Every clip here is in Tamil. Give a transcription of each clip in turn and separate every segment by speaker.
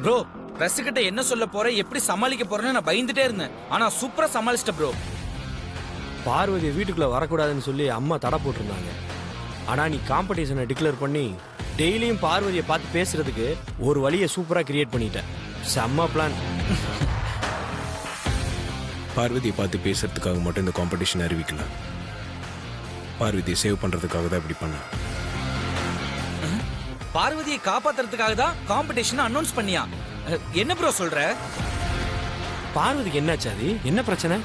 Speaker 1: ப்ரோ பிரஸ் கிட்ட என்ன சொல்ல போற எப்படி சமாளிக்க போறேன்னு நான் பயந்துட்டே இருந்தேன். ஆனா சூப்பரா சமாளிச்சிட்ட ப்ரோ.
Speaker 2: பார்வதி வீட்டுக்குள்ள வரக்கூடாதுன்னு சொல்லி அம்மா தடை போட்டிருந்தாங்க. ஆனா நீ காம்படிஷனை டிக்ளேர் பண்ணி டெய்லியும் பார்வதியை பார்த்து பேசுறதுக்கு ஒரு வழியை சூப்பரா கிரியேட் பண்ணிட்ட. செம்ம பிளான்.
Speaker 3: பார்வதியை பார்த்து பேசுறதுக்காக மட்டும் இந்த காம்படிஷன் அறிவிக்கல. பார்வதியை சேவ் பண்றதுக்காக தான் இப்படி பண்ண.
Speaker 1: பார்வதியை காப்பாத்துறதுக்காக தான் காம்படிஷன் அனௌன்ஸ் பண்ணியா? என்ன ப்ரோ சொல்ற?
Speaker 2: பார்வதிக்கு என்னாச்சு? அது என்ன பிரச்சனை?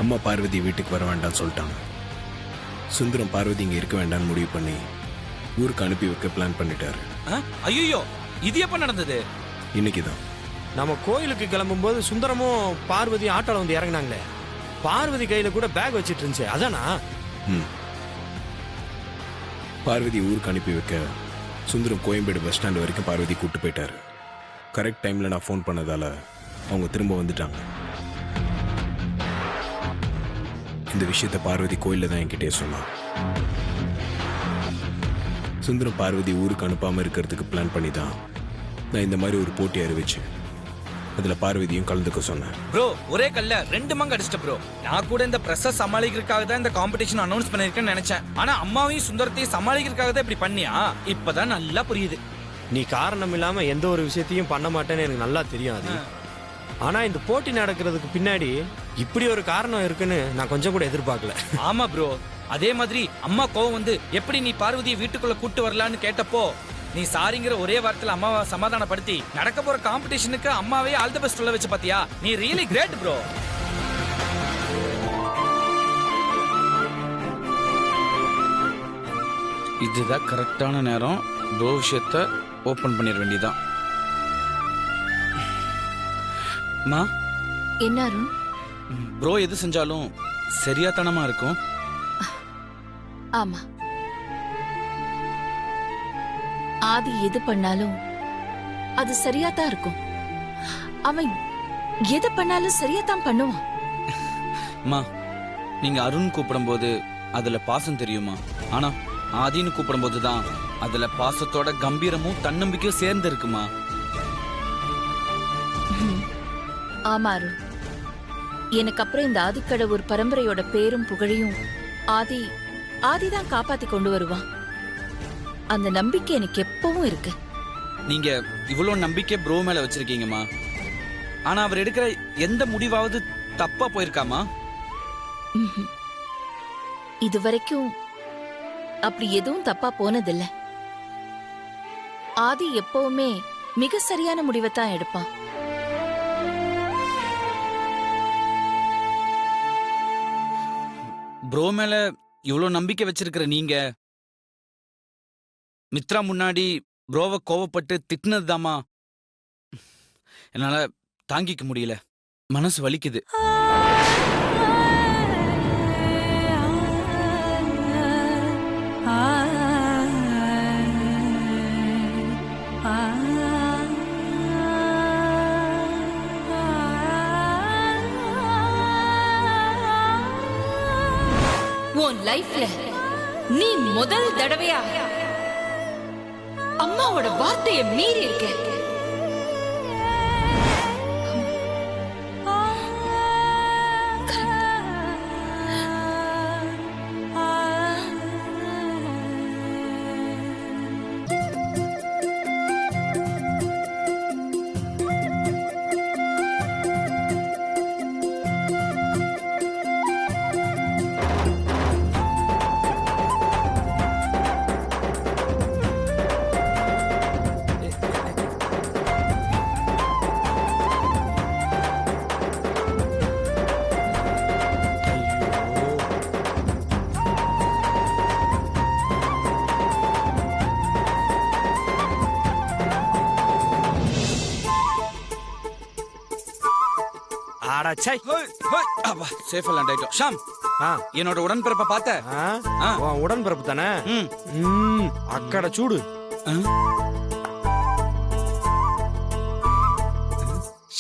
Speaker 3: அம்மா பார்வதி வீட்டுக்கு வர வேண்டாம்னு சொல்லிட்டாங்க. சுந்தரம் பார்வதி இங்க இருக்க வேண்டாம்னு முடிவு பண்ணி ஊருக்கு அனுப்பி வைக்க பிளான் பண்ணிட்டாரு.
Speaker 1: ஐயோ, இது எப்ப நடந்தது?
Speaker 3: இன்னைக்குதான்.
Speaker 2: நம்ம கோயிலுக்கு கிளம்பும் போது சுந்தரமும் பார்வதி ஆட்டோல வந்து இறங்கினாங்களே, பார்வதி கையில கூட பேக் வச்சிட்டு இருந்துச்சு, அதானா?
Speaker 3: பார்வதி ஊருக்கு அனுப்பி வைக்க சுந்தரம் கோயம்பேடு பஸ் ஸ்டாண்ட் வரைக்கும் பார்வதி கூப்பிட்டு போயிட்டாரு. கரெக்ட் டைம்ல நான் ஃபோன் பண்ணதால அவங்க திரும்ப வந்துட்டாங்க. இந்த விஷயத்த பார்வதி கோயில்ல தான் என்கிட்டே சொன்னான். சுந்தரம் பார்வதி ஊருக்கு அனுப்பாம இருக்கிறதுக்கு பிளான் பண்ணி தான் நான் இந்த மாதிரி ஒரு போட்டி அறிவிச்சு அதுல பார்வதியும் கலந்துக்க சொன்னேன்.
Speaker 1: ப்ரோ ஒரே கல்ல ரெண்டு மங்க அடிச்சிட்ட ப்ரோ. நான் கூட இந்த பிரஸ்ஸ சமாளிக்கிறதுக்காக தான் இந்த காம்படிஷன் அனௌன்ஸ் பண்ணிருக்கேன்னு நினைச்சேன். ஆனா அம்மாவையும் சுந்தரத்தையும் சமாளிக்கிறதுக்காக தான் இப்படி பண்ணியா? இப்பதான் நல்லா புரியுது.
Speaker 2: நீ காரணம் இல்லாம எந்த ஒரு விஷயத்தையும் பண்ண மாட்டேன்னு எனக்கு நல்லா தெரியும். அது ஆனா இந்த போட்டி நடக்கிறதுக்கு பின்னாடி இப்படி ஒரு காரணம் இருக்குன்னு நான் கொஞ்சம் கூட எதிர்பார்க்கல.
Speaker 1: ஆமா ப்ரோ, அதே மாதிரி அம்மா கோவம் வந்து எப்படி நீ பார்வதியை வீட்டுக்குள்ள கூட்டு வரலான்னு கேட்டப்போ நீ சாரிங்கிற ஒரே வார்த்தையில அம்மாவை சமாதானப்படுத்தி நடக்க போற காம்படிஷனுக்கு அம்மாவே ஆல் தி பெஸ்ட் சொல்ல வச்சு பாத்தியா? நீ ரியலி கிரேட் ப்ரோ. இதுதான் கரெக்டான நேரம். ப்ரோ விஷயத்தை ஓபன் பண்ணிட வேண்டியதான். மா
Speaker 4: என்ன அருண்?
Speaker 1: ப்ரோ எது செஞ்சாலும் சரியாத்தனமா இருக்கும்.
Speaker 4: ஆமா, ஆதி எது பண்ணாலும் அது சரியாதான் இருக்கும். அவன் எது பண்ணாலும் சரியாதான் பண்ணுவான்.
Speaker 1: மா நீங்க அருண் கூப்பிடும்போது அதுல பாசம் தெரியுமா? ஆனா ஆதின்னு கூப்பிடும்போது தான் அதுல பாசத்தோட கம்பீரமும் தன்னம்பிக்கையும் சேர்ந்து இருக்குமா?
Speaker 4: ஆமா அருண், எனக்கு அப்புறம் இந்த ஆதிக்கடவுர் பரம்பரையோட பேரும் புகழையும் ஆதிதான் காப்பாத்தி கொண்டு வருவான். அந்த நம்பிக்கை எனக்கு எப்பவும் இருக்கு.
Speaker 1: நீங்க இவ்வளவு நம்பிக்கை ப்ரோ மேல வச்சிருக்கீங்கம்மா. ஆனா அவர் எடுக்கிற எந்த முடிவாவது தப்பா போயிருக்காமா?
Speaker 4: இதுவரைக்கும் அப்படி எதுவும் தப்பா போனதில்ல. ஆதி எப்பவுமே மிக சரியான முடிவை தான் எடுப்பான்.
Speaker 1: ப்ரோ மேல இவ்வளவு நம்பிக்கை வச்சிருக்கிற நீங்க மித்ரா முன்னாடி ப்ரோவை கோவப்பட்டு திட்டினதுதாமா என்னால தாங்கிக்க முடியல. மனசு வலிக்குது.
Speaker 4: உன் லைஃப்ல நீ முதல் தடவையா அம்மாவோட வார்த்தையை மீறி இருக்க.
Speaker 1: என்னோட உடன்பிறப்ப பார்த்த
Speaker 2: உடன்பிறப்பு தானே? அக்கட சூடு.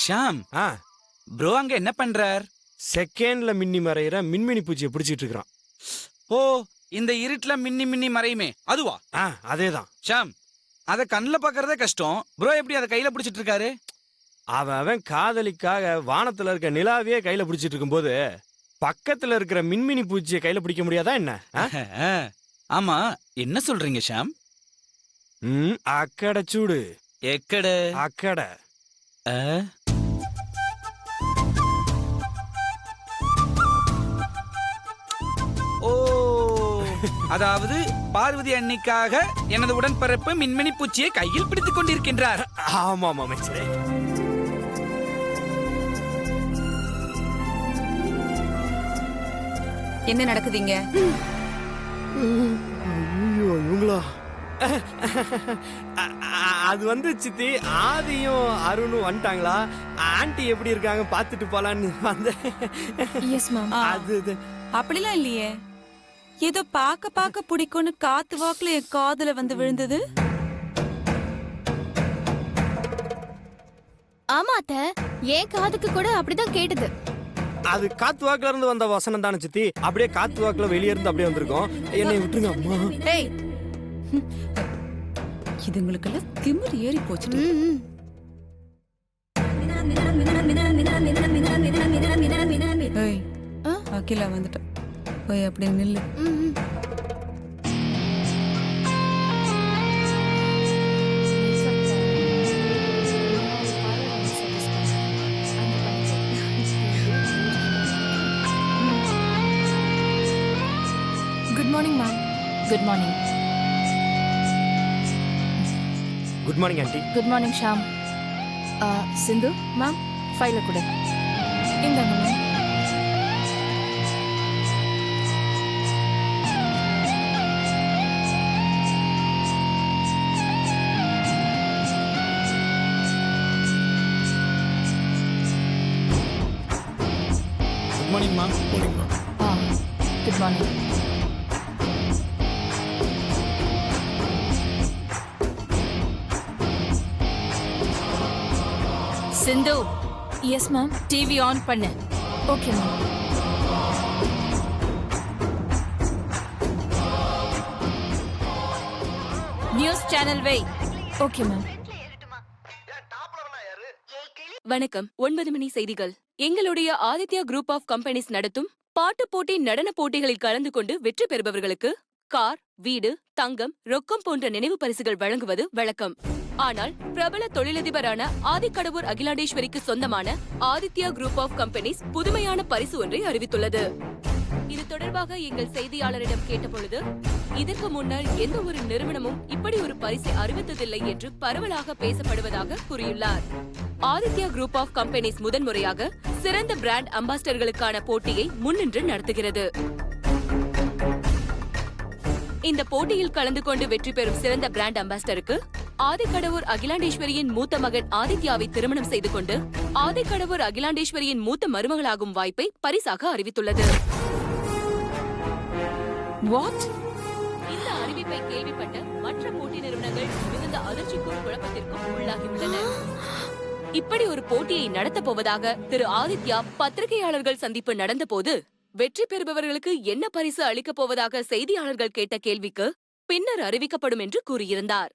Speaker 1: ஷாம், ப்ரோ அங்க என்ன பண்றார்?
Speaker 2: செகண்ட்ல மின்னி மறையிற மின்மினி பூச்சியை பிடிச்சிட்டு இருக்கான்.
Speaker 1: ஓ, இந்த இருட்டுல மின்னி மின்னி மறையுமே அதுவா?
Speaker 2: அதேதான்.
Speaker 1: ஷாம், அத கண்ணுல பாக்குறதே கஷ்டம். ப்ரோ எப்படி அத கையில பிடிச்சிட்டு இருக்காரு?
Speaker 2: அவன் காதலிக்காக வானத்துல இருக்க நிலாவையே கையில பிடிச்சிட்டு இருக்கும்போது பக்கத்துல இருக்கிற மின்மினி பூச்சியை கையில பிடிக்க முடியாதா என்ன?
Speaker 1: ஆமா, என்ன சொல்றீங்க ஷாம்?
Speaker 2: அக்கடை சூடு.
Speaker 1: எக்கட
Speaker 2: அக்கடை.
Speaker 1: ஓ, அதாவது பார்வதி அன்னைக்காக எனது உடன்பிறப்பு மின்மினி பூச்சியை கையில் பிடித்துக் கொண்டிருக்கின்றார்.
Speaker 2: ஆமாம் அமைச்சரே.
Speaker 5: என்ன நடக்குதுங்க?
Speaker 2: ஐயோ இவங்களா? அது வந்து சித்தி, ஆதியும் அருணும் வந்துட்டாங்களா? ஆண்டி எப்படி இருக்காங்க பாத்துட்டு போலான்னு வந்தேன்.
Speaker 6: Yes ma'am.
Speaker 2: அது
Speaker 5: அப்படிலாம் இல்லையே. ஏதோ பாக்க பிடிக்கும்னு காத்து வாக்குல என் காதுல வந்து விழுந்தது.
Speaker 6: ஆமா அத்தை, என் காதுக்கு கூட அப்படிதான் கேட்டது.
Speaker 2: அது காத்து வாக்குல இருந்து வந்த வசனம் தானே சித்தி. அப்படியே காத்து வாக்குல வெளியே இருந்து அப்படியே வந்திருக்கோம். என்னை விட்டுருங்க அம்மா.
Speaker 5: ஏய், இதுங்களுக்கெல்லாம் திமிரு ஏறி போச்சு. ஏய், அகிலா வந்துட்டா. போய் அப்படியே நில்லு.
Speaker 6: Good morning ma'am. Good morning.
Speaker 2: Good morning aunty.
Speaker 6: Good morning Sham. Sindhu ma'am, ஃபைலை கொடு. இந்தாங்க ma'am.
Speaker 1: Good morning ma'am.
Speaker 6: Good morning.
Speaker 4: Sindhu,
Speaker 6: yes ma'am.
Speaker 4: TV on பண்ணு.
Speaker 6: Okay ma'am.
Speaker 4: நியூஸ் சேனல் வை.
Speaker 6: Okay ma'am.
Speaker 7: வணக்கம். 9 மணி செய்திகள். எங்களுடைய ஆதித்யா குரூப் ஆஃப் கம்பெனிஸ் நடத்தும் பாட்டு போட்டி நடன போட்டிகளில் கலந்து கொண்டு வெற்றி பெறுபவர்களுக்கு கார், வீடு, தங்கம், ரொக்கம் போன்ற நினைவு பரிசுகள் வழங்குவது வழக்கம். ஆனால் பிரபல தொழிலதிபரான ஆதிக்கடவூர் அகிலாண்டேஸ்வரிக்கு சொந்தமான ஆதித்யா குரூப் ஆஃப் கம்பெனிஸ் புதுமையான பரிசு ஒன்றை அறிவித்துள்ளது. இது தொடர்பாக எங்கள் செய்தியாளரிடம் கேட்டபொழுது, இதற்கு முன்னர் எந்த ஒரு நிறுவனமும் இப்படி ஒரு பரிசை அறிவித்ததில்லை என்று பரவலாக பேசப்படுவதாக கூறியுள்ளார். ஆதித்யா குரூப் ஆஃப் கம்பெனிஸ் முதன்முறையாக சிறந்த பிராண்ட் அம்பாஸ்டர்களுக்கான போட்டியை முன்னின்று நடத்துகிறது. இந்த போட்டியில் கலந்து கொண்டு வெற்றி பெறும் சிறந்த பிராண்ட் அம்பாஸ்டருக்கு ஆதிக்கடவூர் அகிலாண்டேஸ்வரியின் மூத்த மகன் ஆதித்யாவை திருமணம் செய்து கொண்டு ஆதிக்கடவூர் அகிலாண்டேஸ்வரியின் மூத்த மருமகளாகும் வாய்ப்பை பரிசாக அறிவித்துள்ளது.
Speaker 4: வாட்?
Speaker 7: இந்த அறிவிப்பை கேள்விப்பட்ட மற்ற போட்டி நிறுவனங்கள் மிகுந்த அதிர்ச்சிக்கும் குழப்பத்திற்கும் உள்ளாகியுள்ளன. இப்படி ஒரு போட்டியை நடத்தப் போவதாக திரு ஆதித்யா பத்திரிகையாளர்கள் சந்திப்பு நடந்தபோது, வெற்றி பெறுபவர்களுக்கு என்ன பரிசு அளிக்கப் போவதாக செய்தியாளர்கள் கேட்ட கேள்விக்கு பின்னர் அறிவிக்கப்படும் என்று கூறியிருந்தார்.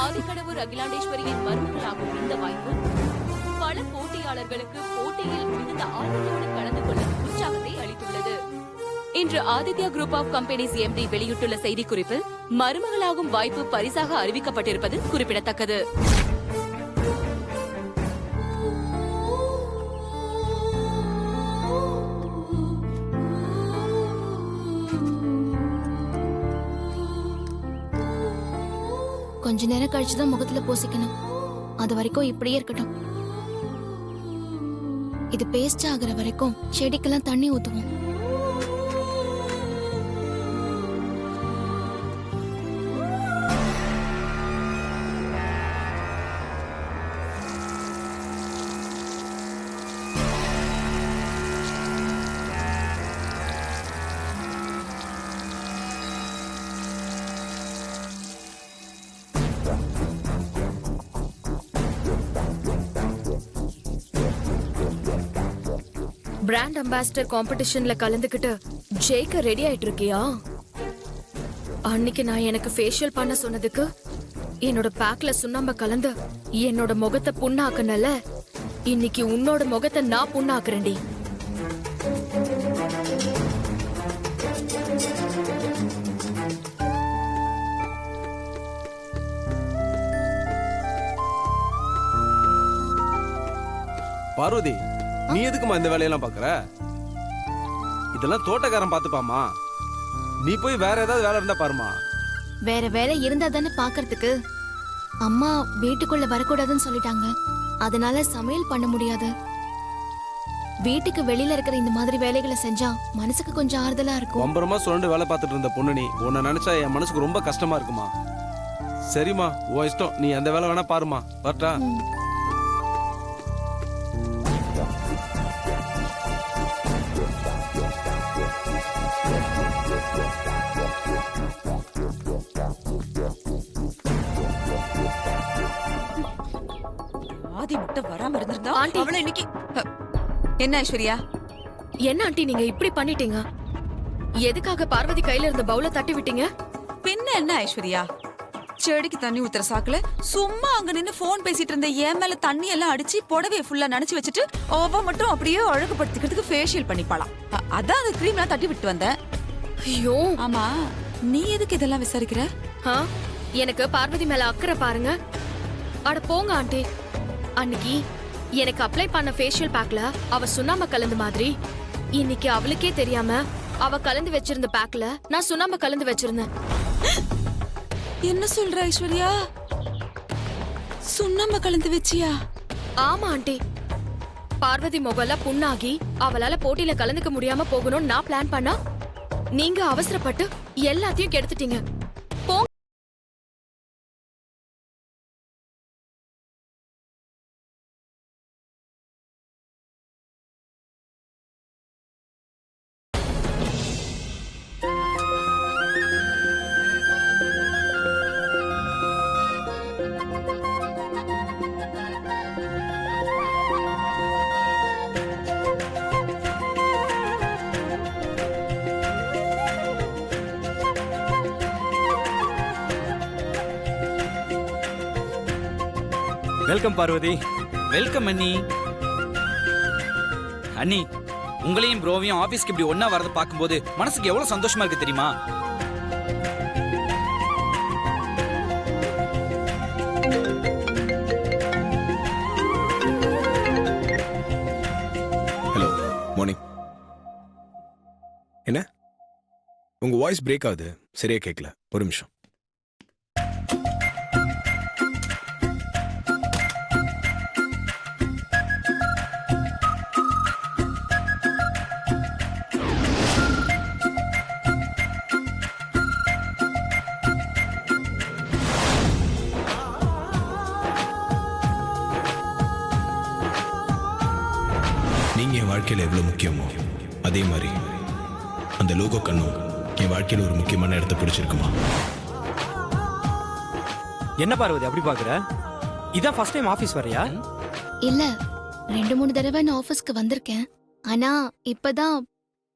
Speaker 7: ஆதிக்கடவூர் அகிலாண்டேஸ்வரியின் மருமகளாகும் இந்த வாய்ப்பு பல போட்டியாளர்களுக்கு போட்டியில் மிகுந்த ஆர்வத்தோடு கலந்து கொள்ள உற்சாகத்தை அளித்துள்ளது. இன்று Aditya group of companies MD வெளியிட்டுள்ள செய்திக்குறிப்பில் மருமகளாகும் வாய்ப்பு பரிசாக அறிவிக்கப்பட்டிருப்பது குறிப்பிடத்தக்கது.
Speaker 6: கொஞ்ச நேரம் கழிச்சுதான் முகத்துல பூசிக்கணும். அது வரைக்கும் இப்படியே இருக்கட்டும். இது பேஸ்ட் ஆகுற வரைக்கும் செடிக்கெல்லாம் தண்ணி ஊத்துவோம். பிராண்ட் அம்பாசிடர் காம்படிஷன்ல கலந்துக்கிட்டு ஜெயிக்க ரெடி ஆயிட்டு இருக்கியா? அன்னைக்கு நான் எனக்கு ஃபேஷியல் பண்ண சொன்னதுக்கு என்னோட பேக்ல சுண்ணாம்ப கலந்து என்னோட முகத்தை புண்ணாக்குனல, இன்னைக்கு உன்னோட முகத்தை நான் புண்ணாக்குறேன்டி.
Speaker 8: பார்வதி, நீ எதுக்குமா இந்த வேலையெல்லாம் பாக்குற? இதெல்லாம் தோட்டக்காரன் பாத்துப்பாமா. நீ போய் வேற ஏதாவது வேலை இருந்தா பாருமா.
Speaker 9: வேற வேலை இருந்தா தானே பாக்குறதுக்கு. அம்மா வீட்டுக்குள்ள வரக்கூடாதுன்னு சொல்லிட்டாங்க. அதனால சமையல் பண்ண முடியாது. வீட்டுக்கு வெளியில இருக்கிற இந்த மாதிரி வேலைகளை செஞ்சா மனசுக்கு கொஞ்சம் ஆறுதலா இருக்கும்.
Speaker 8: பம்பரமா சுரண்டு வேலை பார்த்துட்டு இருந்த பொண்ணு நீ. உன்னை நினைச்சா என் மனசுக்கு ரொம்ப கஷ்டமா இருக்குமா. சரிம்மா, உன் இஷ்டம். நீ அந்த வேலை வேணா பாருமா. வரட்டா?
Speaker 5: ஆதி மட்டும் வராம இருந்திருந்தா
Speaker 6: ஆண்டி.
Speaker 5: அவளை இன்னைக்கு என்ன ஐஸ்வர்யா?
Speaker 6: என்ன ஆண்டி நீங்க இப்படி பண்ணிட்டீங்க? எதுக்காக பார்வதி கையில இருந்த பவுல தட்டி விட்டீங்க?
Speaker 5: பின்ன என்ன ஐஸ்வர்யா, செடிக்கு தண்ணி ஊத்துற சாக்குல சும்மா அங்க நின்னு போன் பேசிட்டு இருந்த என் மேல தண்ணி எல்லாம் அடிச்சு புடவைய ஃபுல்லா நனைச்சு வச்சுட்டு அவ மட்டும் அப்படியே அழகுபடுத்திக்கிறதுக்கு ஃபேஷியல் பண்ணிப்பாளாம். அதான் அந்த கிரீம் எல்லாம் தட்டி விட்டு வந்தேன்.
Speaker 6: ஐயோ,
Speaker 5: ஆமா, நீ எதுக்கு இதெல்லாம் விசாரிக்கிற?
Speaker 6: ஆ, எனக்கு பார்வதி மேல அக்கறை பாருங்க. அட போங்க ஆண்டி. அன்னைக்கு எனக்கு அப்ளை பண்ண ஃபேஷியல் பேக்ல அவ சுண்ணாம்பு கலந்து மாதிரி, இன்னைக்கு அவளுக்கே தெரியாம அவ கலந்து வச்சிருந்த பேக்ல நான் சுண்ணாம்பு கலந்து வச்சிருந்தேன்.
Speaker 5: என்ன சொல்ற ஐஸ்வர்யா? சுண்ணாம்பு கலந்து வச்சியா?
Speaker 6: ஆமா ஆண்டி. பார்வதி முகல புண்ணாகி அவளால போட்டியில கலந்துக்க முடியாம போகணும்னு நான் பிளான் பண்ணா, நீங்க அவசரப்பட்டு எல்லாத்தையும் கெடுத்துட்டீங்க. போங்க.
Speaker 2: வெல்கம் பார்வதி.
Speaker 1: வெல்கம் அண்ணி. அண்ணி, உங்களையும் ப்ரோவையும் ஆபீஸ்க்கு இப்படி ஒண்ணா வரது பார்க்கும்போது மனசுக்கு எவ்வளவு சந்தோஷமா இருக்கு தெரியுமா?
Speaker 3: Hello, morning. என்ன உங்க வாய்ஸ் பிரேக் ஆகுது, சரியா கேட்கல. ஒரு நிமிஷம். நீங்க என் வாழ்க்கையில எவ்வளவு முக்கியமோ அதே மாதிரி அந்த லோகோ கண்ணும் என் வாழ்க்கையில ஒரு முக்கியமான இடத்தை பிடிச்சிருக்குமா?
Speaker 2: என்ன பார்வதி அப்படி பாக்குற? இதான் ஃபர்ஸ்ட் டைம் ஆபீஸ் வரையா?
Speaker 9: இல்ல, 2-3 தடவை நான் ஆபீஸ்க்கு வந்திருக்கேன். ஆனா இப்பதான்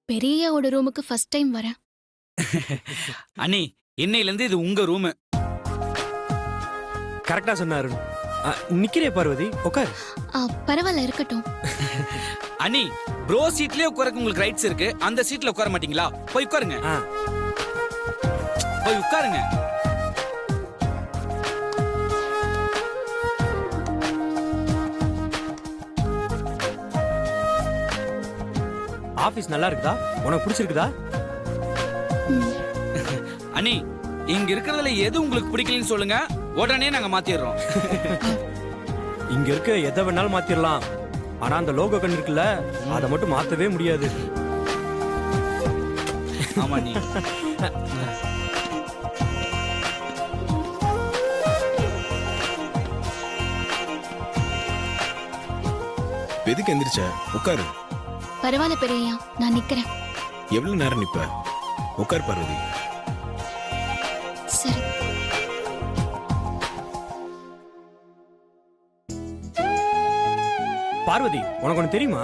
Speaker 9: பெரியவோட ரூமுக்கு ஃபர்ஸ்ட் டைம் வரேன்.
Speaker 1: அண்ணி, இன்னையில இருந்து இது உங்க ரூம்.
Speaker 2: கரெக்டா சொன்னாரு. நிக்கிறே பார்வதி, உட்கார்.
Speaker 9: பரவாயில்ல, இருக்கட்டும்.
Speaker 1: அண்ணி, ப்ரோ சீட்லயே உட்காரக்கு உங்களுக்கு ரைட்ஸ் இருக்கு. அந்த சீட்ல உட்கார மாட்டீங்களா? போய் உட்காருங்க. போய் உட்காருங்க.
Speaker 2: ஆபீஸ் நல்லா இருக்குதா? உனக்கு பிடிச்சிருக்குதா?
Speaker 1: அண்ணி, இங்க இருக்கிறதுல எது உங்களுக்கு பிடிக்கலன்னு சொல்லுங்க, உடனே நாங்க மாத்திடுறோம்.
Speaker 2: இங்க இருக்க எதை வேணாலும் மாத்திரலாம். ஆனா அந்த லோகோ கண் இருக்குல்ல, அதை மட்டும் மாத்தவே முடியாது.
Speaker 1: ஆமா நீ.
Speaker 3: எதுக்கு எந்திரிச்ச? உட்காரு.
Speaker 9: பரவாயில்ல பெரியயா, நான் நிக்கிறேன்.
Speaker 3: எவ்வளவு நேரம் நிப்ப? உட்கார் பார்வதி.
Speaker 9: சரி.
Speaker 2: பார்வதி, உனக்கு ஒண்ணு தெரியுமா?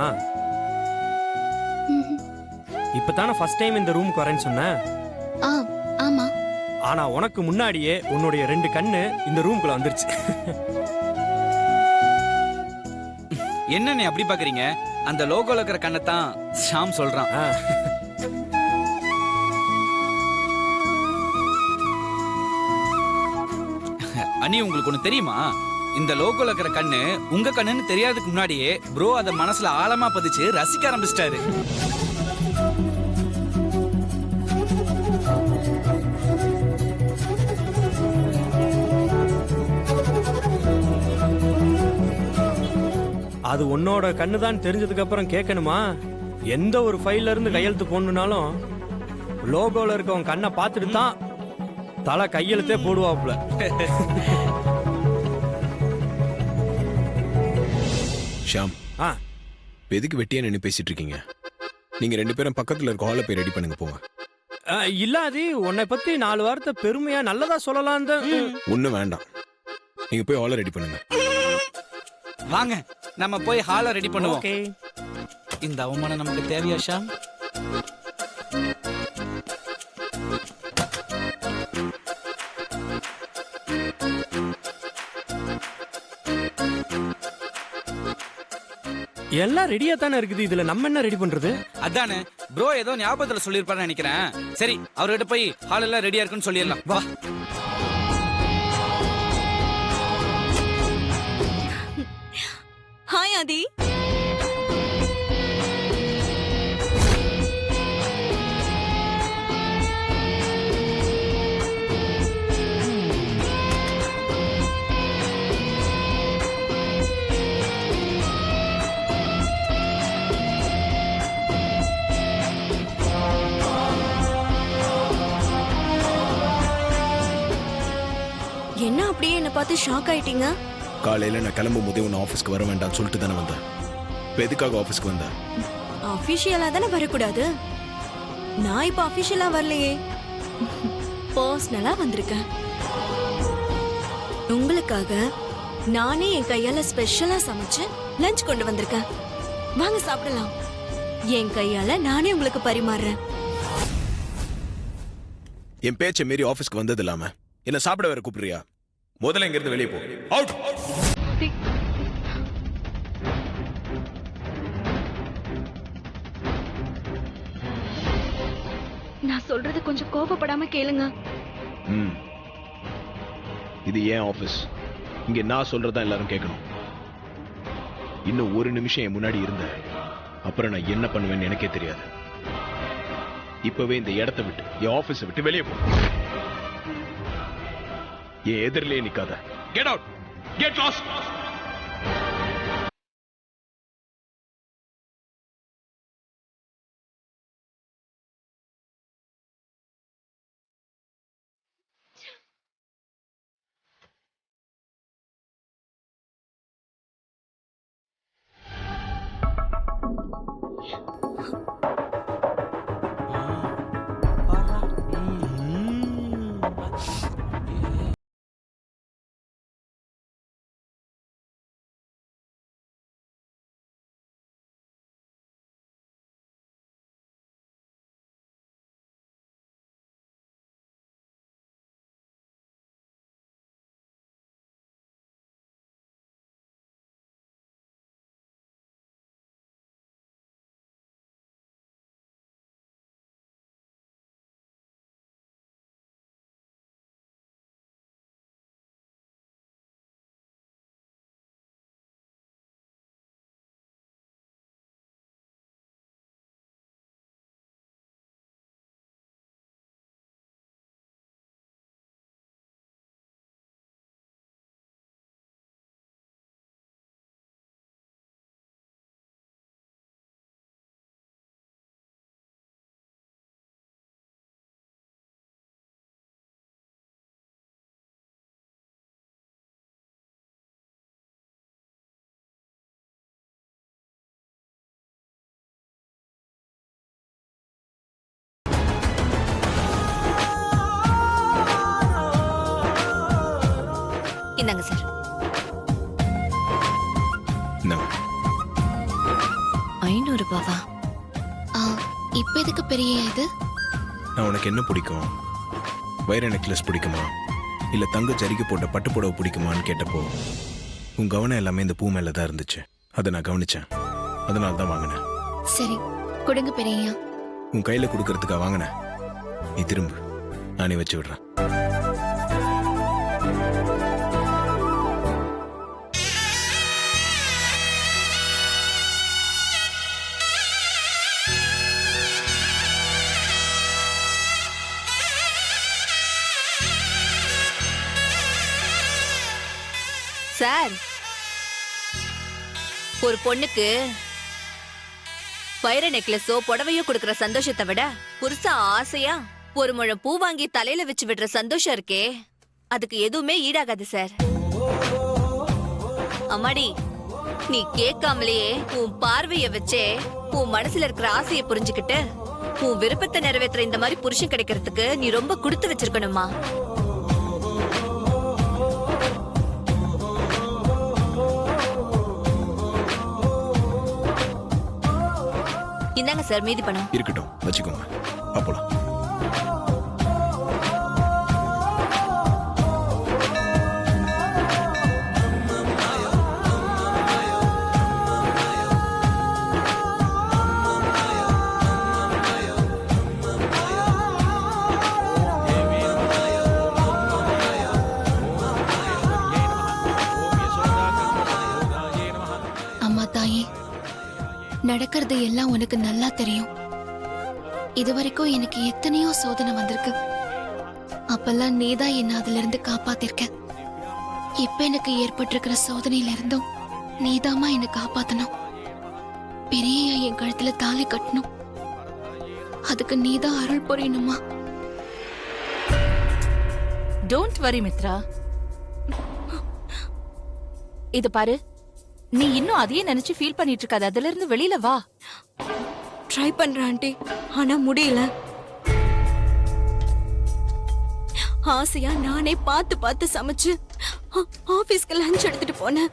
Speaker 2: இப்பதானே ஃபர்ஸ்ட் டைம் இந்த ரூமுக்கு வரேன்னு சொன்னேன்.
Speaker 9: ஆமா.
Speaker 2: ஆனா உனக்கு முன்னாடியே உன்னுடைய 2 கண்ணு இந்த ரூம்குள்ள வந்துருச்சு.
Speaker 1: என்னண்ணே அப்படி பாக்குறீங்க? அந்த லோகோல இருக்கிற கண்ணத்தான் ஷாம் சொல்றான்.
Speaker 2: ஆ.
Speaker 1: அண்ணி உங்களுக்கு ஒண்ணு தெரியுமா? இந்த லோகோல இருக்கிற கண்ணு உங்க கண்ணுன்னு தெரியாததுக்கு முன்னாடியே ப்ரோ அத மனசுல ஆழமா பதிச்சு ரசிக்க ஆரம்பிச்சிட்டாரு.
Speaker 2: அது உன்னோட கண்ணு தான் தெரிஞ்சதுக்கு அப்புறம் கேட்கணுமா? எந்த ஒரு ஃபைல்ல இருந்து கையெழுத்து போடணும்னாலும் லோகோல இருக்கவன் கண்ணை பார்த்துட்டு தான் தலை கையெழுத்தே போடுவாப்புல.
Speaker 3: ஷாம்,
Speaker 2: ஆ,
Speaker 3: எதுக்கு வெட்டியா நின்று பேசிட்டு இருக்கீங்க? நீங்க 2 பேரும் பக்கத்துல இருக்க ஹாலை போய் ரெடி பண்ணுங்க போங்க.
Speaker 2: இல்லாதி உன்னை பத்தி 4 வார்த்தை பெருமையா நல்லதா சொல்லலாம் தான்.
Speaker 3: ஒன்றும் வேண்டாம், நீங்க போய் ஹாலை ரெடி பண்ணுங்க.
Speaker 1: வாங்க நம்ம போய் ஹாலை ரெடி பண்ணுவோம்.
Speaker 2: ஓகே.
Speaker 1: இந்த அவமானம் நமக்கு தேவையா ஷாம்?
Speaker 2: எல்லாம் ரெடியா தானே இருக்குது. இதுல நம்ம என்ன ரெடி பண்றது?
Speaker 1: அதானே ப்ரோ ஏதோ ஞாபகத்துல சொல்லிருப்பாருன்னு நினைக்கிறேன். சரி அவர்கிட்ட போய் ஹால் எல்லாம் ரெடியா இருக்குன்னு சொல்லிடலாம். வா.
Speaker 7: ஹாய் ஆதி. என்ன அப்படியே என்ன பார்த்து ஷாக் ஆயிட்டீங்க?
Speaker 3: காலையில நான் கிளம்பும் போதே உன்னை ஆஃபீஸ்க்கு வர வேண்டாம்னு சொல்லிட்டு தானே வந்தேன். இப்போ எதுக்காக ஆஃபீஸ்க்கு வந்தேன்?
Speaker 7: அபிஷியலா தானே வரக்கூடாது. நான் இப்ப அபிஷியலா வரலையே, பர்சனலா வந்திருக்கேன். உங்களுக்காக நானே என் கையால ஸ்பெஷலா சமைச்சு லஞ்ச் கொண்டு வந்திருக்கேன். வாங்க சாப்பிடலாம். என் கையால நானே உங்களுக்கு பரிமாறுறேன்.
Speaker 3: என் பேச்சை மீறி ஆஃபீஸ்க்கு வந்தது இல்லாம என்ன சாப்பிட வேற கூப்பிடுறியா? முதல்ல இங்க இருந்து வெளியே போ. அவுட்.
Speaker 9: நான் சொல்றது கொஞ்சம் கோபப்படாம கேளுங்க.
Speaker 3: இது ஏன் ஆபீஸ்? இங்க நான் சொல்றதா எல்லாரும் கேட்கணும். இன்னும் ஒரு நிமிஷம் என் முன்னாடி இருந்த அப்புறம் நான் என்ன பண்ணுவேன்னு எனக்கே தெரியாது. இப்பவே இந்த இடத்தை விட்டு என் ஆபீஸை விட்டு வெளியே போ. என் எதிரிலே நிக்காத. Get out. Get lost.
Speaker 7: இந்தாங்க சார்.
Speaker 3: என்ன?
Speaker 7: 500 ரூபாவா?
Speaker 9: இப்ப எதுக்கு பெரிய இது?
Speaker 3: நான் உனக்கு என்ன பிடிக்கும்? வைர நெக்லஸ் பிடிக்குமா இல்ல தங்க ஜரிகை போட்ட பட்டு புடவை பிடிக்குமான்னு கேட்டப்போ உன் கவனம் எல்லாமே இந்த பூ மேல தான் இருந்துச்சு. அதை நான் கவனிச்சேன், அதனால தான் வாங்கினேன்.
Speaker 9: சரி கொடுங்க பெரியய்யா.
Speaker 3: உன் கையில கொடுக்கறதுக்கா வாங்கினேன். நீ திரும்ப, நானே வச்சு விடுறேன்.
Speaker 4: சார், ஒரு பொண்ணுக்கு வைர நெக்லஸோ புடவையோ கொடுக்கற சந்தோஷத்தை விட புருஷா ஆசையா ஒரு முழம் பூ வாங்கி தலையில வச்சு விடுற சந்தோஷம் இருக்கே, அதுக்கு எதுவுமே ஈடாகாது சார். அம்மாடி, நீ கேட்காமலேயே உன் பார்வைய வச்சே உன் மனசுல இருக்கிற ஆசைய புரிஞ்சுக்கிட்டு உன் விருப்பத்தை நிறைவேற்றுற இந்த மாதிரி புருஷன் கிடைக்கிறதுக்கு நீ ரொம்ப கொடுத்து வச்சிருக்கணுமா? இந்தாங்க சார் மீதி பணம்.
Speaker 3: இருக்கட்டும், வச்சுக்கோங்க. அப்போலாம்
Speaker 9: அம்மா தாயே, நடக்கிறது எல்லாம் உனக்கு நல்லா தெரியும். இதுவரைக்கும் எனக்கு எத்தனையோ சோதனை வந்திருக்கு. அப்பெல்லாம் நீதான் என்ன அதுல இருந்து காப்பாத்திருக்க. இப்ப எனக்கு ஏற்பட்டிருக்கிற சோதனையில இருந்தும் நீதாமா என்ன காப்பாத்தணும். பெரியய்யா என் கழுத்துல தாலி கட்டணும். அதுக்கு நீதான் அருள் புரியணுமா?
Speaker 4: Don't worry Mitra. இது பாரு, நீ இன்னும் அதையே நினைச்சு ஃபீல் பண்ணிட்டு இருக்காத. அதுல இருந்து வெளியில வா.
Speaker 7: ட்ரை பண்றேன் ஆண்டி, ஆனா முடியல. ஆசையா நானே பார்த்து பார்த்து சமைச்சு ஆபீஸ்க்கு லஞ்ச் எடுத்துட்டு போனேன்.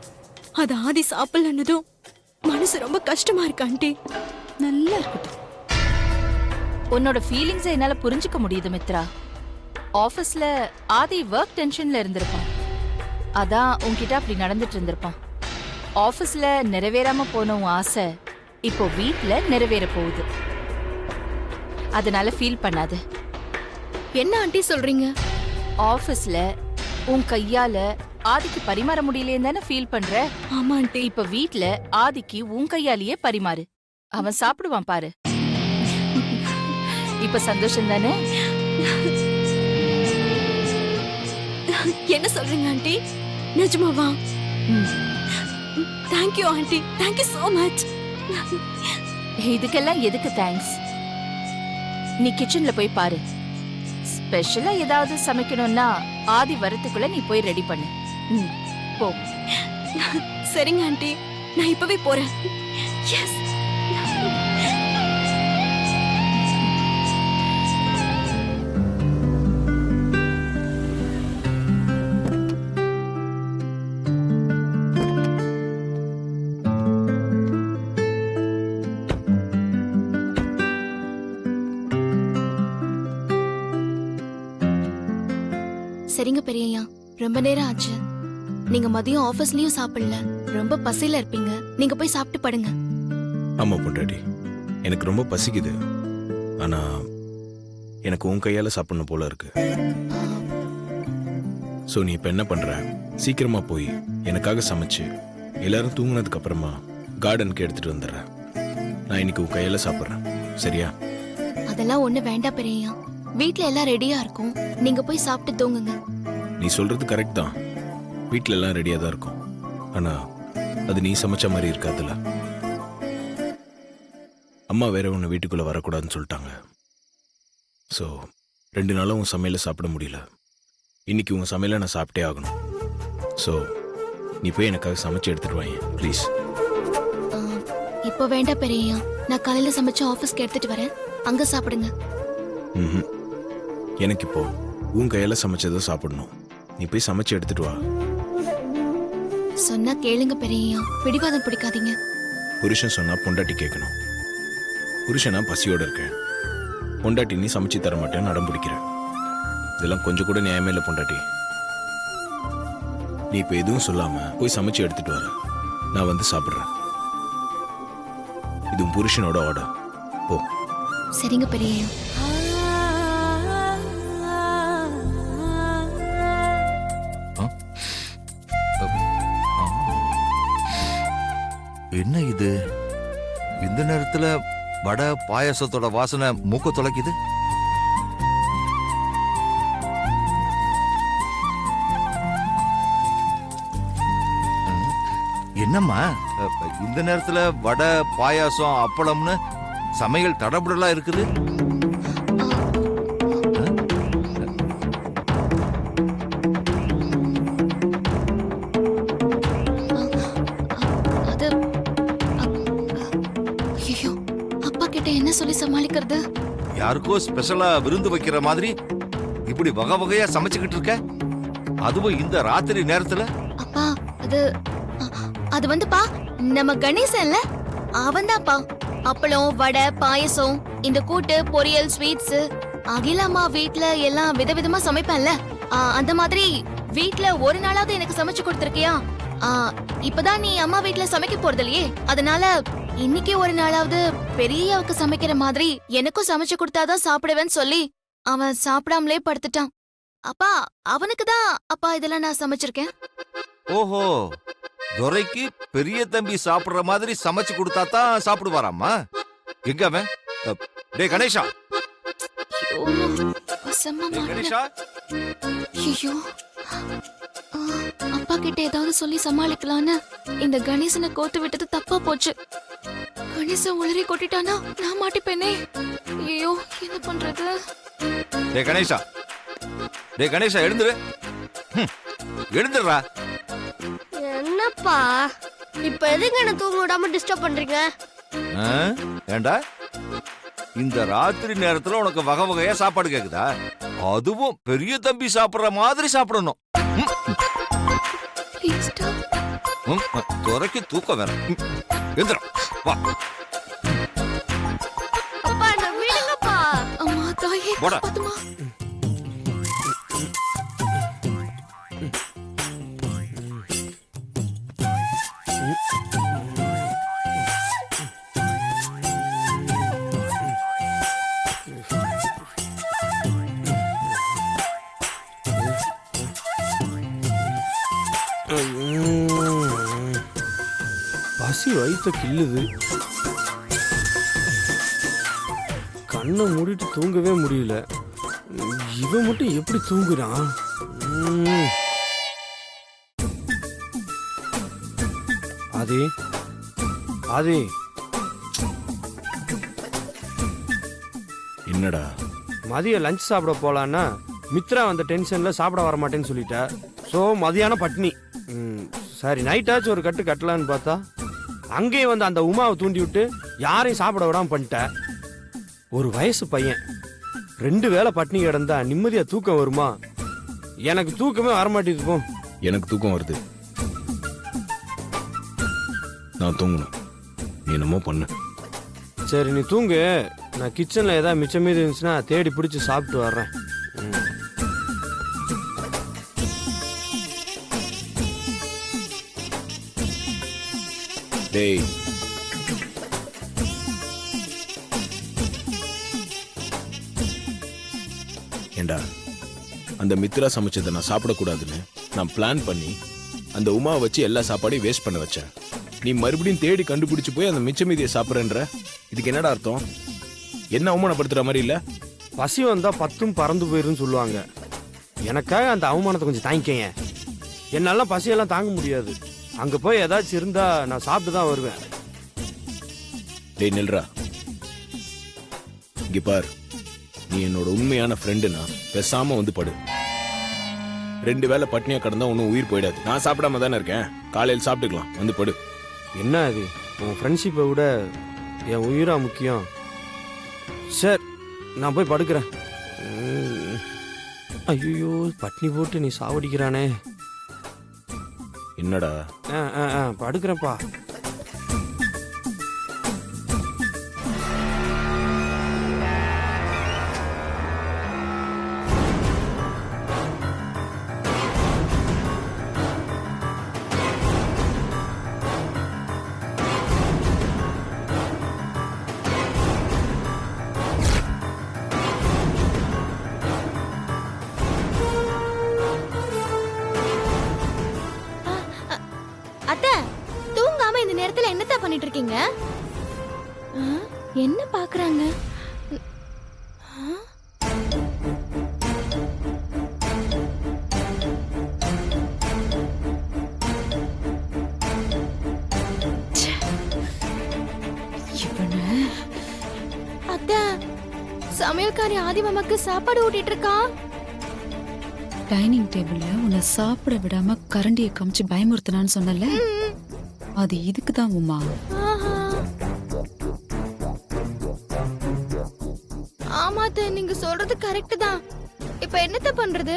Speaker 7: அது ஆதி சாப்பிடலன்னதும் மனசு ரொம்ப கஷ்டமா இருக்கு ஆண்டி.
Speaker 4: நல்லா இருக்கட்டும். உன்னோட ஃபீலிங்ஸை என்னால புரிஞ்சுக்க முடியுது மித்ரா. ஆபீஸ்ல ஆதி ஒர்க் டென்ஷன்ல இருந்திருப்பான், அதான் உன்கிட்ட அப்படி நடந்துட்டு இருந்திருப்பான். ஆபீஸ்ல நிறைவேறாம போன உன் ஆசை இப்போ வீட்ல நிறைவேற போகுது. அதனால ஃபீல் பண்ணாத.
Speaker 9: என்ன ஆண்டி சொல்றீங்க?
Speaker 4: ஆபீஸ்ல உன் கையால ஆதிக்கு பரிமாற முடியலையேன்னு தானே ஃபீல் பண்ற?
Speaker 7: ஆமா ஆண்டி.
Speaker 4: இப்ப வீட்ல ஆதிக்கு உன் கையாலேயே பரிமாறு, அவன் சாப்பிடுவான் பாரு. இப்ப சந்தோஷம் தானே?
Speaker 7: என்ன சொல்றீங்க ஆண்டி? நிஜமாவா? Thank you aunty, thank you so much.
Speaker 4: இதுக்கெல்லாம் எதுக்கு தேங்க்ஸ்? நீ கிச்சன்ல போய் பாரு. ஸ்பெஷலா ஏதாவது சமைக்கணும்னா ஆதி வரத்துக்குள்ள நீ போய் ரெடி பண்ணு. போ.
Speaker 7: சரிங்க ஆண்டி, நான் இப்பவே போறேன். எஸ்.
Speaker 9: சரிங்க பெரியய்யா, ரொம்ப நேரம் ஆச்சு. நீங்க மதியம் ஆபீஸ்லயும் சாப்பிடல, ரொம்ப பசியில இருப்பீங்க. நீங்க போய் சாப்பிட்டு படுங்க.
Speaker 3: ஆமா பொண்டாட்டி, எனக்கு ரொம்ப பசிக்குது. ஆனா எனக்கு உன் கையால சாப்பிடணும் போல இருக்கு. சோ நீ இப்ப என்ன பண்ற? சீக்கிரமா போய் எனக்காக சமைச்சு எல்லாரும் தூங்குனதுக்கு அப்புறமா கார்டனுக்கு எடுத்துட்டு வந்துடுறேன். நான் இன்னைக்கு உன் கையால சாப்பிடுறேன், சரியா?
Speaker 9: அதெல்லாம் ஒண்ணு வேண்டாம் பெரியய்யா. வீட்ல எல்லாம் ரெடியா இருக்கும், நீங்க போய் சாப்பிட்டு தூங்குங்க.
Speaker 3: நீ சொல்றது கரெக்ட் தான், வீட்ல எல்லாம் ரெடியா தான் இருக்கும். ஆனா அது நீ சமைச்ச மாதிரி இருக்காதுல்ல. அம்மா வேற ஒன்று வீட்டுக்குள்ள வரக்கூடாதுன்னு சொல்லிட்டாங்க. ஸோ 2 நாளும் உன் சமையல சாப்பிட முடியல. இன்னைக்கு உன் சமையலை நான் சாப்பிட்டே ஆகணும். ஸோ நீ போய் எனக்காக சமைச்சு எடுத்துட்டு வாங்க ப்ளீஸ்.
Speaker 9: இப்போ வேண்டாம் பெரியய்யா, நான் காலையில சமைச்சு ஆபீஸ்க்கு எடுத்துட்டு வரேன், அங்க சாப்பிடுங்க.
Speaker 3: எனக்கு இப்போ உன் கையால சமைச்சதை சாப்பிடணும். நீ போய் சமைச்சு எடுத்துட்டு வா.
Speaker 9: சொன்னா கேளுங்க பெரியய்யா, பிடிவாதம் பிடிக்காதீங்க.
Speaker 3: புருஷன் சொன்னா பொண்டாட்டி கேட்கணும். புருஷனா பசியோட இருக்கேன், பொண்டாட்டி நீ சமைச்சு தர மாட்டேன்னு அடம் பிடிக்கிறேன். இதெல்லாம் கொஞ்சம் கூட நியாயமே இல்லை பொண்டாட்டி. நீ இப்ப எதுவும் சொல்லாம போய் சமைச்சு எடுத்துட்டு வர, நான் வந்து சாப்பிடுறேன். இது உன் புருஷனோட ஆர்டர். போ.
Speaker 9: சரிங்க பெரிய.
Speaker 10: என்ன இது இந்த நேரத்துல வடை பாயாசத்தோட வாசனை மூக்க தொலைக்குது? என்னம்மா இந்த நேரத்துல வடை பாயாசம் அப்பளம்னு சமையல் தடபுடலா இருக்குது?
Speaker 9: அது ஐயோ, அப்பா கிட்ட என்ன சொல்லி சமாளிக்கிறது?
Speaker 10: யாருக்கோ ஸ்பெஷலா விருந்து வைக்கிற மாதிரி இப்படி வகை வகையா சமைச்சுக்கிட்டு இருக்க, அதுவும் இந்த ராத்திரி நேரத்துல?
Speaker 9: அப்பா அது வந்துப்பா நம்ம கணேசன்ல அவன்தான்ப்பா. அப்பளம் வடை பாயசம் இந்த கூட்டு பொரியல் ஸ்வீட்ஸ் அகிலாமா வீட்ல எல்லாம் விதவிதமா சமைப்பேன்ல, அந்த மாதிரி வீட்ல ஒரு நாளாவது எனக்கு சமைச்சு கொடுத்திருக்கியா? இப்பதான் நீ அம்மா வீட்ல சமைக்க போறது இல்லையே, அதனால இன்னைக்கு ஒரு நாளாவது பெரியவருக்கு சமைக்கிற மாதிரி எனக்கும் சமைச்சு கொடுத்தாதான் சாப்பிடுவேன்னு சொல்லி அவன் சாப்பிடாமலே படுத்துட்டான். அப்பா அவனுக்கு தான் அப்பா இதெல்லாம் நான் சமைச்சிருக்கேன்.
Speaker 10: ஓஹோ, துரைக்கு பெரிய தம்பி சாப்பிடுற மாதிரி சமைச்சு கொடுத்தா தான் சாப்பிடுவாராமா? எங்க அவன்? டேய் கணேஷா, டேய் கணேஷா.
Speaker 9: ஐயோ, அப்பா கிட்ட ஏதாவது சொல்லி சமாளிக்கலான்னு இந்த கணேசனை கோத்து விட்டது தப்பா போச்சு. கணேசன் உளறி கொட்டிட்டானா நான் மாட்டிப்பேனே. ஐயோ, என்ன பண்றது?
Speaker 10: டேய் கணேஷா, டேய் கணேஷா எழுந்துரு. எழுந்துடுறா.
Speaker 11: என்னப்பா இப்ப எதுக்கு என்ன தூங்க விடாம டிஸ்டர்ப் பண்றீங்க?
Speaker 10: ஏண்டா இந்த ராத்திரி நேரத்துல உனக்கு வகை வகையா சாப்பாடு கேக்குதா? அதுவும் பெரிய தம்பி சாப்பிடுற மாதிரி சாப்பிடணும். துறைக்கு தூக்கம் வேற. எந்திரம் வா.
Speaker 11: அப்பா என்ன விடுங்கப்பா.
Speaker 9: அம்மா தாயே
Speaker 10: போடா.
Speaker 9: பாத்துமா.
Speaker 2: பசி வயிற்ற கிள்ளுது. கண்ணை மூடிட்டு தூங்கவே முடியல. இவன் மட்டும் எப்படி தூங்குறான்? ஆதி, ஆதி.
Speaker 3: என்னடா?
Speaker 2: மதியம் லஞ்ச் சாப்பிட போலான்னா மித்ரா வந்த டென்ஷன்ல சாப்பிட வர மாட்டேன்னு சொல்லிட்டா. ஸோ மதியானம் பட்னி. சரி நைட்டாச்சும் ஒரு கட்டு கட்டலான்னு பார்த்தா அங்கேயும் வந்து அந்த உமாவை தூண்டி விட்டு யாரையும் சாப்பிட விடாம பண்ணிட்ட. ஒரு வயசு பையன் 2 வேளை பட்னி கிடந்தா நிம்மதியா தூக்கம் வருமா? எனக்கு தூக்கமே வரமாட்டேது. போ.
Speaker 3: எனக்கு தூக்கம் வருது, நான் தூங்கணும். நீ என்னமோ பண்ணு.
Speaker 2: சரி நீ தூங்கு, நான் கிச்சன்ல ஏதாவது மிச்சம் மீதி இருந்துச்சுன்னா தேடி பிடிச்சி சாப்பிட்டு வர்றேன்.
Speaker 3: டேய், ஏண்டா அந்த மித்ரா சமைச்சதை நான் சாப்பிடக்கூடாதுன்னு நான் பிளான் பண்ணி அந்த உமாவை வச்சு எல்லா சாப்பாடையும் வேஸ்ட் பண்ண வச்சேன். நீ மறுபடியும் தேடி கண்டுபிடிச்சு போய் அந்த மிச்ச மீதியை சாப்பிட்றேன்ற, இதுக்கு என்னடா அர்த்தம்? என்ன அவமானப்படுத்துற மாதிரி இல்ல?
Speaker 2: பசி வந்தா 10ம் பறந்து போயிருன்னு சொல்லுவாங்க. எனக்காக அந்த அவமானத்தை கொஞ்சம் தாங்கிக்கங்க. என்னால பசியெல்லாம் தாங்க முடியாது. அங்க போய் ஏதாச்சும் இருந்தா நான் சாப்பிட்டு தான் வருவேன்.
Speaker 3: டேய் நில்றா, இங்க பார், நீ என்னோட உண்மையான ஃப்ரெண்டுனா பேசாம வந்து படு. 2 வேளை பட்னியா கடந்தா ஒன்னும் உயிர் போயிடாது. நான் சாப்பிடாம தானே இருக்கேன், காலையில் சாப்பிட்டுக்கலாம், வந்து படு.
Speaker 2: என்ன அது, உன் ஃப்ரெண்ட்ஷிப்பை விட என் உயிரா முக்கியம். சரி நான் போய் படுக்கிறேன். ஐயோ பட்னி போட்டு நீ சாவடிக்கிறானே.
Speaker 3: என்னடா?
Speaker 2: படுக்கிறேன்ப்பா.
Speaker 9: அத்தை தூங்காம இந்த நேரத்துல என்னத்த பண்ணிட்டு இருக்கீங்க? என்ன பாக்குறாங்க? அத்தை சமையல்காரி ஆதி மாமாக்கு சாப்பாடு ஊட்டிட்டு இருக்கா.
Speaker 5: டைனிங் டேபிள்ல உன்னை சாப்பிட விடாம கரண்டியை காமிச்சு பயமுறுத்தினான்னு சொன்னல, அது இதுக்கு தான் உமா.
Speaker 9: ஆஹா. ஆமா அத்தை, நீங்க சொல்றது கரெக்ட் தான். இப்ப என்னத்த பண்றது?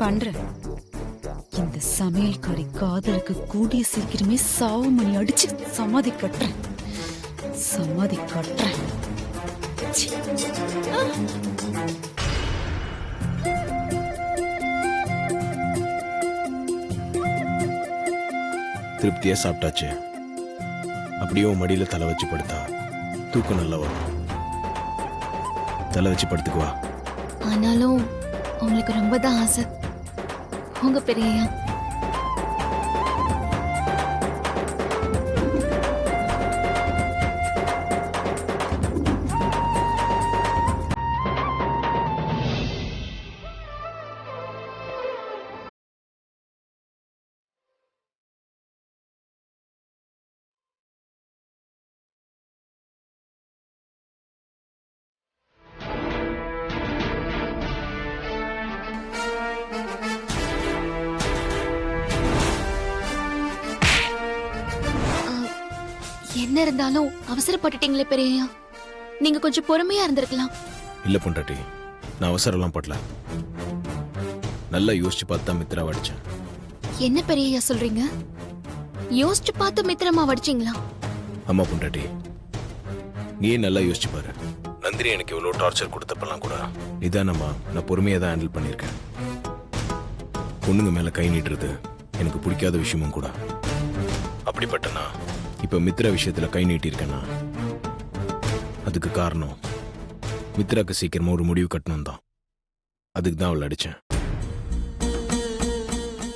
Speaker 5: பண்றேன். இந்த சமையல்காரி காதலுக்கு கூடிய சீக்கிரமே சாவு மணி அடிச்சு சமாதி கட்டுறேன். சமாதி கட்டுறேன். சி.
Speaker 3: திருப்தியா சாப்பிட்டாச்சு. அப்படியே உன் மடியில தலை வச்சு படுத்தா தூக்கம் நல்லா வரும். தலை வச்சு படுத்துக்குவா.
Speaker 9: ஆனாலும் உங்களுக்கு ரொம்ப தான் ஆசை. உங்க பெரியய்யா. என்ன இருந்தாலும் அவசரப்பட்டுட்டீங்களே பெரியய்யா. நீங்க கொஞ்சம் பொறுமையா இருந்திருக்கலாம்.
Speaker 3: இல்ல பொண்டாட்டி, நான் அவசரம்லாம் படல. நல்லா யோசிச்சு பார்த்து தான் மித்ராவை அடிச்சேன்.
Speaker 9: என்ன பெரியய்யா சொல்றீங்க? யோசிச்சு பார்த்து மித்திரமா வடிச்சீங்களா?
Speaker 3: ஆமா பொண்டாட்டி, நீயே நல்லா யோசிச்சு பாரு. நந்தினி எனக்கு எவ்வளோ டார்ச்சர் கொடுத்தப்பெல்லாம் கூட நிதானமா நான் பொறுமையாக தான் ஹேண்டில் பண்ணியிருக்கேன். பொண்ணுங்க மேல கை நீட்டுறது எனக்கு பிடிக்காத விஷயமும் கூட. அப்படிப்பட்டனா இப்ப மித்ரா விஷயத்துல கை நீட்டியிருக்கேன்னா அதுக்கு காரணம் மித்ராக்கு சீக்கிரமா ஒரு முடிவு கட்டணும் தான். அதுக்கு தான் அவளை அடிச்சேன்.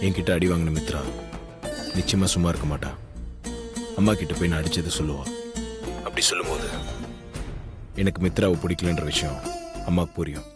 Speaker 3: என்கிட்ட அடி வாங்கின மித்ரா நிச்சயமா சும்மா இருக்க மாட்டா. அம்மா கிட்ட போய் நான் அடிச்சதை சொல்லுவா. அப்படி சொல்லும்போது எனக்கு மித்ராவை பிடிக்கலன்ற விஷயம் அம்மாவுக்கு புரியும்.